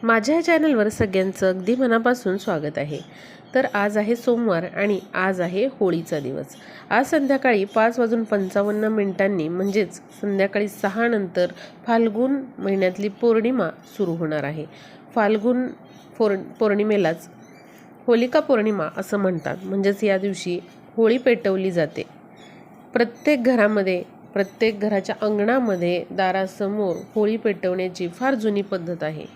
माझ्या चॅनलवर सगळ्यांचं अगदी मनापासून स्वागत आहे। तर आज आहे सोमवार आणि आज आहे होळीचा दिवस। आज संध्याकाळी 5:55 म्हणजेच संध्याकाळी 6 नंतर फाल्गुन महिन्यातली पौर्णिमा सुरू होणार आहे। फाल्गुन पौर्णिमेलाच होलिका पौर्णिमा असं म्हणतात। म्हणजेच या दिवशी होळी पेटवली जाते। प्रत्येक घरामध्ये, प्रत्येक घराच्या अंगणामध्ये, दारासमोर होळी पेटवण्याची फार जुनी पद्धत आहे।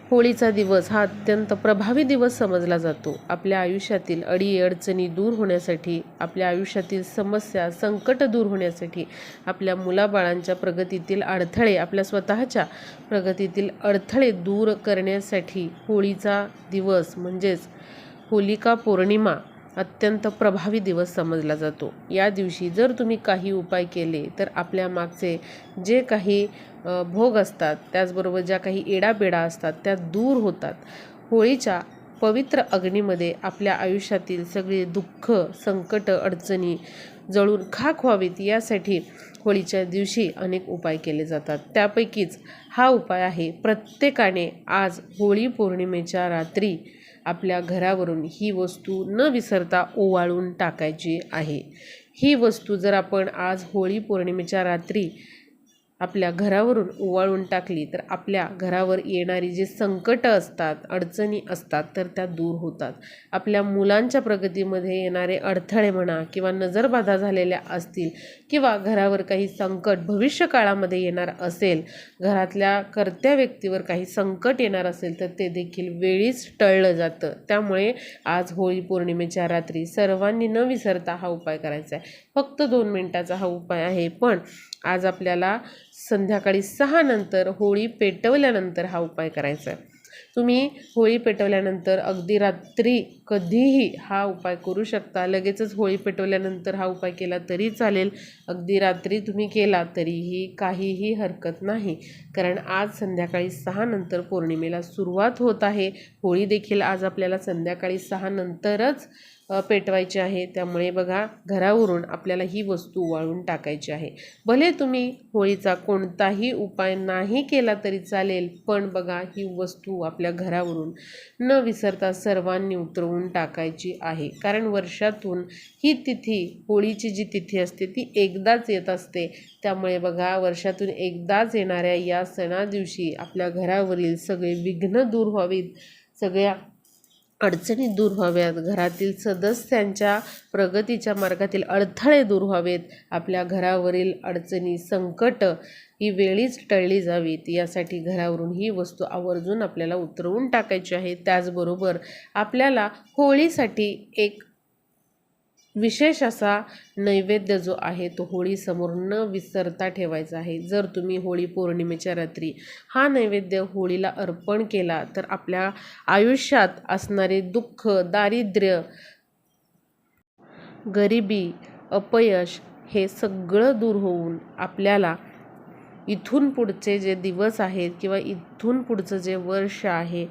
होळीचा दिवस हा अत्यंत प्रभावी दिवस समजला जातो। आपल्या आयुष्यातील अडीअडचणी दूर होण्यासाठी, आपल्या आयुष्यातील समस्या, संकट दूर होण्यासाठी, आपल्या मुलाबाळांच्या प्रगतीतील अडथळे, आपल्या स्वतःच्या प्रगतीतील अडथळे दूर करण्यासाठी होळीचा दिवस म्हणजेच होलिका पौर्णिमा अत्यंत प्रभावी दिवस समजला जातो। या दिवशी जर तुम्ही काही उपाय केले तर आपल्या मागचे जे काही भोग असतात, त्याचबरोबर ज्या काही एडापेडा असतात त्या दूर होतात। होळीच्या पवित्र अग्नीमध्ये आपल्या आयुष्यातील सगळे दुःख, संकट, अडचणी जळून खाक व्हावीत यासाठी होळीच्या दिवशी अनेक उपाय केले जातात। त्यापैकीच हा उपाय आहे, प्रत्येकाने आज होळी पौर्णिमेच्या रात्री आपल्या घरावरून ही वस्तू न विसरता ओवाळून टाकायची आहे। ही वस्तू जर आपण आज होळी पौर्णिमेच्या रात्री आपल्या घरावरून ओवाळून टाकली तर आपल्या घरावर येणारी जी संकट असतात, अडचणी असतात तर त्या दूर होतात। आपल्या मुलांच्या प्रगतीमध्ये येणारे अडथळे म्हणा किंवा नजरबाधा झालेल्या असतील किंवा घरावर काही संकट भविष्य काळामध्ये येणार असेल, घरातल्या कर्त्या व्यक्तीवर काही संकट येणार असेल तर ते देखील वेळीच टळलं जातं। त्यामुळे आज होळी पौर्णिमेच्या रात्री सर्वांनी न विसरता हा उपाय करायचा आहे। फक्त 2 मिनिटाचा हा उपाय आहे, पण आज आपल्याला संध्याकाळी 6 नंतर होळी पेटवल्यानंतर हा उपाय करायचा आहे। तुम्ही होळी पेटवल्यानंतर अगदी रात्री कधीही हा उपाय करू शकता। लगेचच होळी पेटवल्यानंतर हा उपाय केला तरी चालेल, अगदी रात्री तुम्ही केला तरीही काहीही हरकत नाही, कारण आज संध्याकाळी 6 नंतर पौर्णिमेला सुरुवात होत आहे। होळी देखील आज आपल्याला संध्याकाळी 6 नंतरच पेटवायची आहे। त्यामुळे बघा, घरावरून आपल्याला ही वस्तू वाळून टाकायची आहे। भले तुम्ही होळीचा कोणताही उपाय नाही केला तरी चालेल, पण बघा, ही वस्तू आपल्या घरावरून न विसरता सर्वांनी उतरवून टाकायची आहे। कारण वर्षातून ही तिथी, होळीची जी तिथी असते ती एकदाच येत असते। त्यामुळे बघा, वर्षातून एकदाच येणाऱ्या या सणा दिवशी आपल्या घरावरील सगळे विघ्न दूर व्हावीत, सगळ्या अडचणी दूर व्हाव्यात, घरातील सदस्यांच्या प्रगतीच्या मार्गातील अडथळे दूर व्हावेत, आपल्या घरावरील अडचणी, संकट ही वेळीच टळली जावीत, यासाठी घरावरून ही वस्तू आवर्जून आपल्याला उतरवून टाकायची आहे। त्याचबरोबर आपल्याला होळीसाठी एक विशेष असा नैवेद्य जो आहे तो होळीसमोर न विसरता ठेवायचा आहे। जर तुम्ही होळी पौर्णिमेच्या रात्री हा नैवेद्य होळीला अर्पण केला तर आपल्या आयुष्यात असणारे दुःख, दारिद्र्य, गरिबी, अपयश हे सगळं दूर होऊन आपल्याला इथून पुढचे जे दिवस आहेत किंवा इथून पुढचं जे वर्ष आहे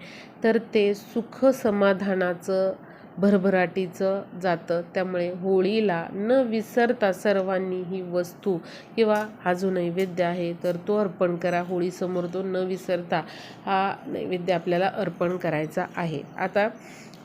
तर ते सुख समाधानाचं, भरभराटीचं जातं। त्यामुळे होळीला न विसरता सर्वांनी ही वस्तू किंवा हा जो नैवेद्य आहे तर तो अर्पण करा। होळीसमोर तो न विसरता हा नैवेद्य आपल्याला अर्पण करायचा आहे। आता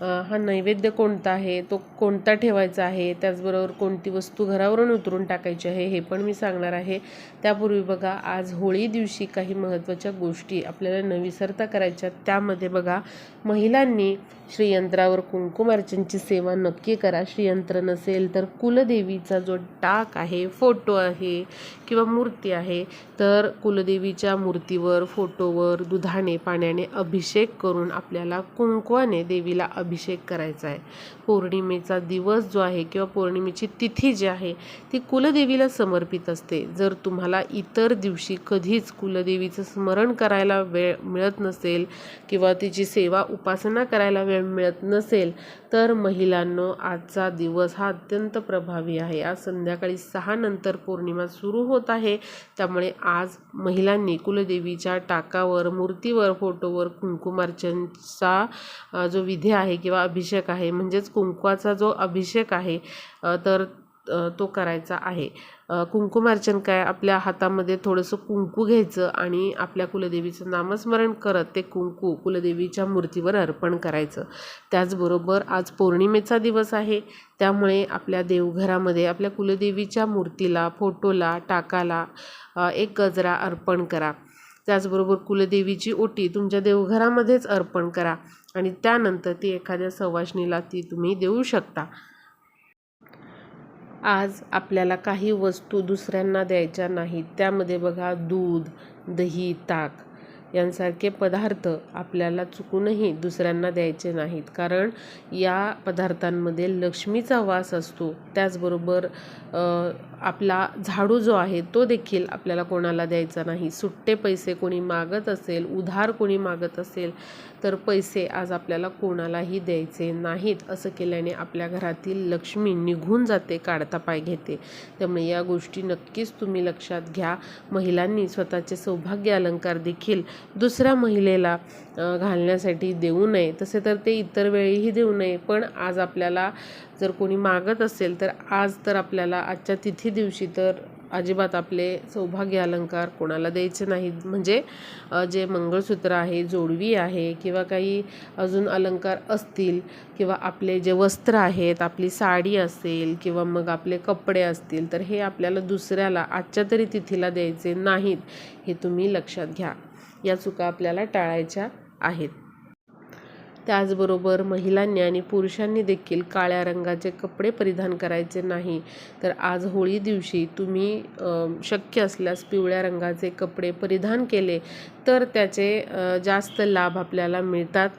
हा नैवेद्य कोणता आहे, तो कोणता ठेवायचा आहे, त्याचबरोबर कोणती वस्तू घरावरून उतरून टाकायची आहे हे पण मी सांगणार आहे। त्यापूर्वी बघा, आज होळी दिवशी काही महत्त्वाच्या गोष्टी आपल्याला न विसरता करायच्या। त्यामध्ये बघा, महिलांनी श्रीयंत्रावर कुंकुमार्चनची सेवा नक्की करा। श्रीयंत्र नसेल तर कुलदेवीचा जो टाक आहे, फोटो आहे किंवा मूर्ती आहे तर कुलदेवीच्या मूर्तीवर, फोटोवर दुधाने, पाण्याने अभिषेक करून आपल्याला कुंकवाने देवीला अभिषेक करायचा आहे। पौर्णिमेचा दिवस जो आहे किंवा पौर्णिमेची तिथी जी आहे ती कुलदेवीला समर्पित असते। जर तुम्हाला इतर दिवशी कधीच कुलदेवीचं स्मरण करायला वेळ मिळत नसेल किंवा तिची सेवा, उपासना करायला वेळ मिळत नसेल तर महिलांनो, आजचा दिवस हा अत्यंत प्रभावी आहे। आज संध्याकाळी 6 नंतर पौर्णिमा सुरू होत आहे। त्यामुळे आज महिलांनी कुलदेवीच्या टाकावर, मूर्तीवर, फोटोवर कुंकुमार्चनचा जो विधी आहे किंवा अभिषेक आहे, म्हणजेच कुंकवाचा जो अभिषेक आहे तर तो करायचा आहे। कुंकुमार्चन काय, आपल्या हातामध्ये थोडंसं कुंकू घ्यायचं आणि आपल्या कुलदेवीचं नामस्मरण करत ते कुंकू कुलदेवीच्या मूर्तीवर अर्पण करायचं। त्याचबरोबर आज पौर्णिमेचा दिवस आहे, त्यामुळे आपल्या देवघरामध्ये आपल्या कुलदेवीच्या मूर्तीला, फोटोला, टाकाला एक गजरा अर्पण करा। त्याचबरोबर कुलदेवीची ओटी तुमच्या देवघरामध्येच अर्पण करा आणि त्यानंतर ती एखाद्या सवाष्णीला ती तुम्ही देऊ शकता। आज आपल्याला काही वस्तू दुसऱ्यांना द्यायच्या नाहीत। त्यामध्ये बघा, दूध, दही, ताक यांसारखे पदार्थ आपल्याला चुकूनही दुसऱ्यांना द्यायचे नाहीत, कारण या पदार्थांमध्ये लक्ष्मीचा वास असतो। त्याचबरोबर आपला झाडू जो आहे तो देखील आपल्याला कोणाला द्यायचा नाही। सुट्टे पैसे कोणी मागत असेल, उधार कोणी मागत असेल तर पैसे आज आपल्याला कोणालाही द्यायचे नाहीत। असं केल्याने आपल्या घरातील लक्ष्मी निघून जाते, काढता पाय घेते। त्यामुळे या गोष्टी नक्कीच तुम्ही लक्षात घ्या। महिलांनी स्वतःचे सौभाग्य अलंकार देखील दुसऱ्या महिलेला घालण्यासाठी देऊ नये, तसे तर ते इतर वेळीही देऊ नये, पण आज आपल्याला जर कोणी मागत असेल तर आज तर आपल्याला आजच्या तिथी दिवशी तर अजिबात आपले सौभाग्य अलंकार कोणाला द्यायचे नाहीत। म्हणजे जे मंगळसूत्र आहे, जोडवी आहे किंवा काही अजून अलंकार असतील किंवा आपले जे वस्त्र आहेत, आपली साडी असेल किंवा मग आपले कपडे असतील, तर हे आपल्याला दुसऱ्याला आजच्या तरी तिथीला द्यायचे नाहीत, हे तुम्ही लक्षात घ्या। या चुका आपल्याला टाळायच्या आहेत। त्याचबरोबर महिलांनी आणि पुरुषांनी देखील काळ्या रंगाचे कपडे परिधान करायचे नाही। तर आज होळी दिवशी तुम्ही शक्य असल्यास पिवळ्या रंगाचे कपडे परिधान केले तर त्याचे जास्त लाभ आपल्याला मिळतात,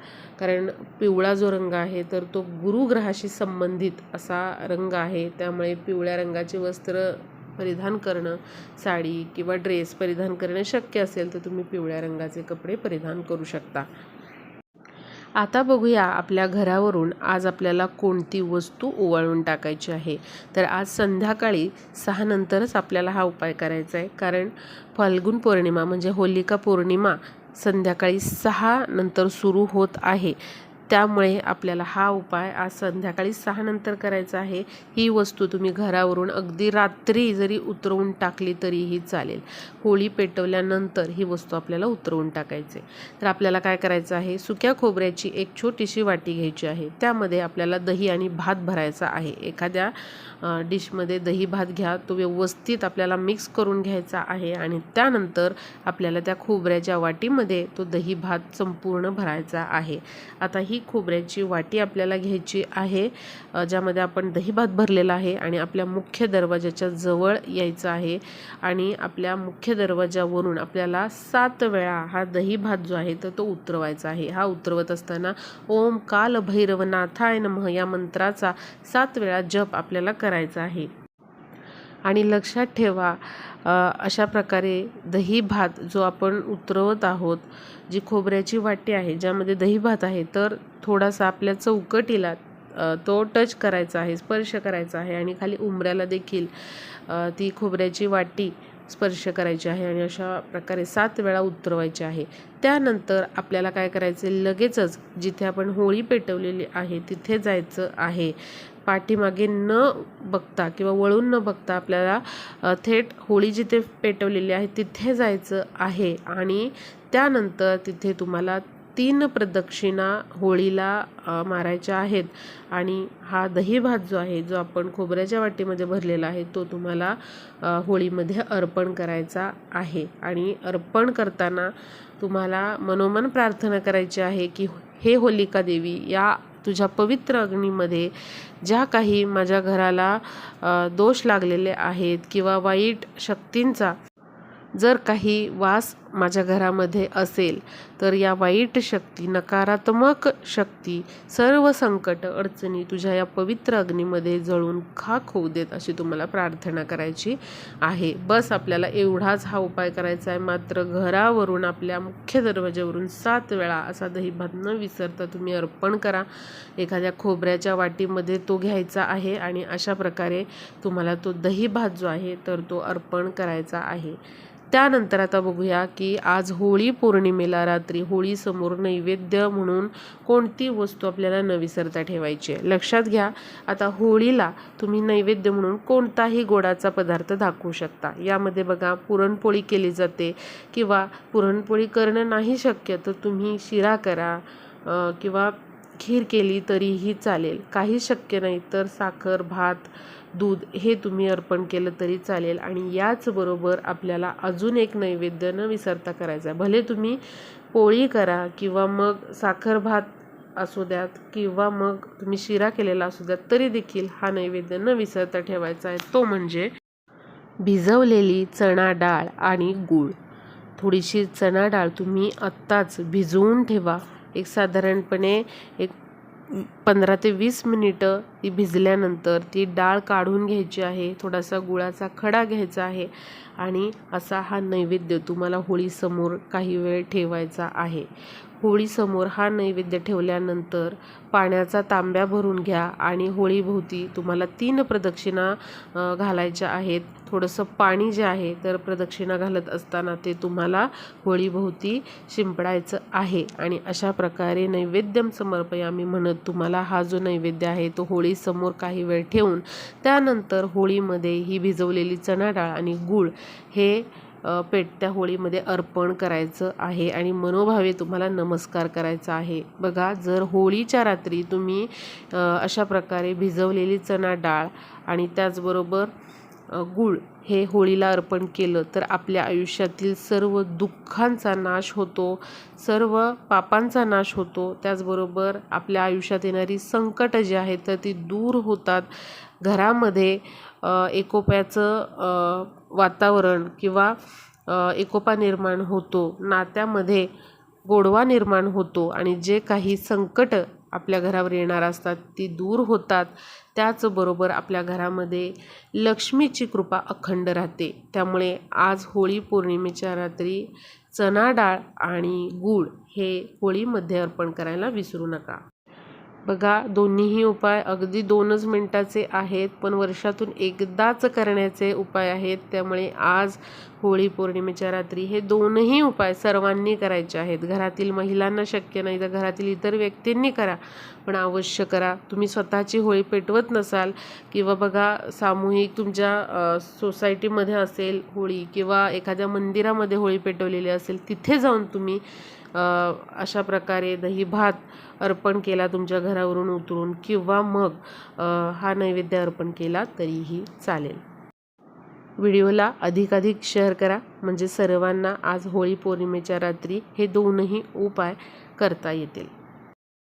कारण पिवळा जो रंग आहे तर तो गुरुग्रहाशी संबंधित असा रंग आहे। त्यामुळे पिवळ्या रंगाचे वस्त्र परिधान करणं, साडी किंवा ड्रेस परिधान करणं शक्य असेल तर तुम्ही पिवळ्या रंगाचे कपडे परिधान करू शकता। आता बघूया आपल्या घरावरून आज आपल्याला कोणती वस्तू ओवाळून टाकायची आहे। तर आज संध्याकाळी 6 नंतरच आपल्याला हा उपाय करायचा आहे, कारण फाल्गुन पौर्णिमा म्हणजे होलिका पौर्णिमा संध्याकाळी 6 नंतर सुरू होत आहे। त्यामुळे आपल्याला हा उपाय आज संध्याकाळी 6 नंतर करायचा आहे। ही वस्तू तुम्ही घरावरून अगदी रात्री जरी उतरवून टाकली तरीही चालेल। होळी पेटवल्यानंतर ही वस्तू आपल्याला उतरवून टाकायची। तर आपल्याला काय करायचं आहे, सुक्या खोबऱ्याची एक छोटीशी वाटी घ्यायची आहे। त्यामध्ये आपल्याला दही आणि भात भरायचा आहे। एखाद्या डिशमध्ये दही भात घ्या, तो व्यवस्थित आपल्याला मिक्स करून घ्यायचा आहे आणि त्यानंतर आपल्याला त्या खोबऱ्याच्या वाटीमध्ये तो दही भात संपूर्ण भरायचा आहे। आता ही खोबऱ्याची वाटी आपल्याला घ्यायची आहे, ज्यामध्ये आपण दही भात भरलेला आहे आणि आपल्या मुख्य दरवाजाच्या जवळ यायचं आहे आणि आपल्या मुख्य दरवाजावरून आपल्याला 7 वेळा हा दही भात जो आहे तर तो उतरवायचा आहे। हा उतरवत असताना ओम काल भैरवनाथाय नमः या मंत्राचा 7 वेळा जप आपल्याला करायचा आहे। आणि लक्षात ठेवा, अशा प्रकारे दही भात जो आपण उतरवत आहोत, जी खोबऱ्याची वाटी आहे ज्यामध्ये दही भात आहे, तर थोडासा आपल्या चौकटीला तो टच करायचा आहे, स्पर्श करायचा आहे आणि खाली उंबऱ्याला देखील ती खोबऱ्याची वाटी स्पर्श करायची आहे आणि अशा प्रकारे 7 वेळा उतरवायची आहे। त्यानंतर आपल्याला काय करायचे, लगेचच जिथे आपण होळी पेटवलेली आहे तिथे जायचं आहे। पाठीमागे न बघता किंवा वळून न बघता आपल्याला थेट होळी जिथे पेटवलेली आहे तिथे जायचं आहे आणि त्यानंतर तिथे तुम्हाला 3 प्रदक्षिणा होळीला मारायच्या आहेत आणि हा दही भात जो आहे, जो आपण खोबऱ्याच्या वाटीमध्ये भरलेला आहे, तो तुम्हाला होळीमध्ये अर्पण करायचा आहे। आणि अर्पण करताना तुम्हाला मनोमन प्रार्थना करायची आहे की हे होलिका देवी, या तुझ्या पवित्र अग्नीमध्ये ज्या काही माझ्या घराला दोष लागलेले आहेत किंवा वाईट शक्तींचा जर काही वास माझ्या घरामध्ये असेल, तर या वाईट शक्ती, नकारात्मक शक्ती, सर्व संकट अडचणी तुझ्या या पवित्र अग्नीमध्ये जळून खाक होऊ देत, अशी तुम्हाला प्रार्थना करायची आहे। बस आपल्याला एवढाच हा उपाय करायचा आहे। मात्र घरावरून आपल्या मुख्य दरवाज्यावरून 7 वेळा असा दही भात न विसरता तुम्ही अर्पण करा। एखाद्या खोबऱ्याच्या वाटीमध्ये तो घ्यायचा आहे आणि अशा प्रकारे तुम्हाला तो दही भात जो आहे तर तो अर्पण करायचा आहे। त्यानंतर आता बघूया की आज होळी पौर्णिमेला रात्री होळीसमोर नैवेद्य म्हणून कोणती वस्तू आपल्याला न विसरता ठेवायची आहे. लक्षात घ्या, आता होळीला तुम्ही नैवेद्य म्हणून कोणताही गोडाचा पदार्थ दाखवू शकता. यामध्ये बघा पुरणपोळी केली जाते, किंवा पुरणपोळी करणं नाही शक्य तर तुम्ही शिरा करा किंवा खीर केली तरीही चालेल. काही शक्य नाही तर साखर, भात, दूध हे तुम्ही अर्पण केलं तरी चालेल. आणि याचबरोबर आपल्याला अजून एक नैवेद्य न विसरता करायचा आहे. भले तुम्ही पोळी करा किंवा मग साखर भात असू द्यात किंवा मग तुम्ही शिरा केलेला असू द्यात, तरी देखील हा नैवेद्य न विसरता ठेवायचा आहे. तो म्हणजे भिजवलेली चणा डाळ आणि गूळ. थोडीशी चणा डाळ तुम्ही आत्ताच भिजवून ठेवा. एक साधारणपणे 15 ते 20 मिनिटं ती भिजल्यानंतर ती डाळ काढून घ्यायची आहे. थोडासा गुळाचा खडा घ्यायचा आहे आणि असा हा नैवेद्य तुम्हाला होळीसमोर काही वेळ ठेवायचा आहे. होळीसमोर हा नैवेद्य ठेवल्यानंतर पाण्याचा तांब्या भरून घ्या आणि होळीभोवती तुम्हाला 3 प्रदक्षिणा घालायच्या आहेत. थोडंसं पाणी जे आहे तर प्रदक्षिणा घालत असताना ते तुम्हाला होळीभोवती शिंपडायचं आहे. आणि अशा प्रकारे नैवेद्यम समर्पयामी म्हणत तुम्हाला हा जो नैवेद्य आहे तो होळीसमोर काही वेळ ठेवून त्यानंतर होळीमध्ये ही भिजवलेली चणा डाळ आणि गूळ हे पेटत्या होळीमध्ये अर्पण करायचं आहे आणि मनोभावे तुम्हाला नमस्कार करायचा आहे. बघा, जर होळीच्या रात्री तुम्ही अशा प्रकारे भिजवलेली चणा डाळ आणि त्याचबरोबर गूळ हे होळीला अर्पण केलं तर आपल्या आयुष्यातील सर्व दुःखांचा नाश होतो, सर्व पापांचा नाश होतो. त्याचबरोबर आपल्या आयुष्यात येणारी संकट जी आहेत तर ती दूर होतात. घरामध्ये एकोप्याचं वातावरण किंवा एकोपा निर्माण होतो, नात्यामध्ये गोडवा निर्माण होतो आणि जे काही संकट आपल्या घरावर येणार असतात ती दूर होतात. त्याचबरोबर आपल्या घरामध्ये लक्ष्मीची कृपा अखंड राहते. त्यामुळे आज होळी पौर्णिमेच्या रात्री चणा डाळ आणि गूळ हे होळीमध्ये अर्पण करायला विसरू नका. बघा, दोन्हीही उपाय अगदी 2च मिनिटाचे आहेत, पण वर्षातून एकदाच करण्याचे उपाय आहेत. त्यामुळे आज होळी पौर्णिमेच्या रात्री हे 2ही उपाय सर्वांनी करायचे आहेत. घरातील महिलांना शक्य नाही तर घरातील इतर व्यक्तींनी करा, पण अवश्य करा. तुम्ही स्वतःची होळी पेटवत नसाल किंवा बघा सामूहिक तुमच्या सोसायटीमध्ये असेल होळी किंवा एखाद्या मंदिरामध्ये होळी पेटवलेली असेल, तिथे जाऊन तुम्ही अशा प्रकारे दही भात अर्पण केला तुमच्या घरावरून उतरून किंवा मग हा नैवेद्य अर्पण केला तरीही चालेल. व्हिडिओला अधिकाधिक शेअर करा म्हणजे सर्वांना आज होळी पौर्णिमेच्या रात्री हे 2ही उपाय करता येतील.